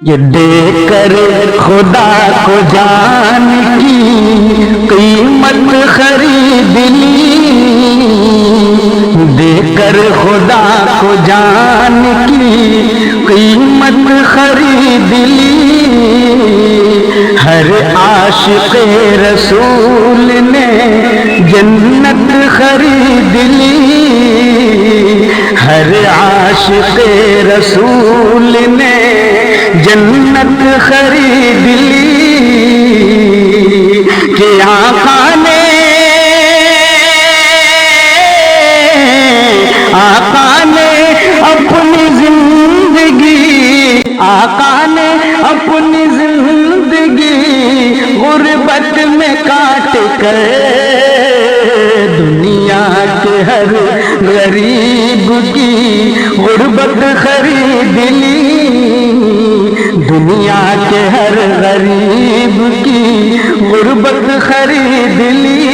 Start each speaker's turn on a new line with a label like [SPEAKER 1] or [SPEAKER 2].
[SPEAKER 1] یہ دیکھ کر خدا کو جان کی قیمت خرید لی، دیکھ کر خدا کو جان کی قیمت خرید لی، ہر عاشق رسول نے جنت خرید لی، ہر عاشق رسول نے جنت خرید لی، کہ آقا نے اپنی زندگی، آقا نے اپنی زندگی غربت میں کاٹ کر دنیا کے ہر غریب کی غربت خرید لی، دنیا کے ہر غریب کی غربت خرید لی،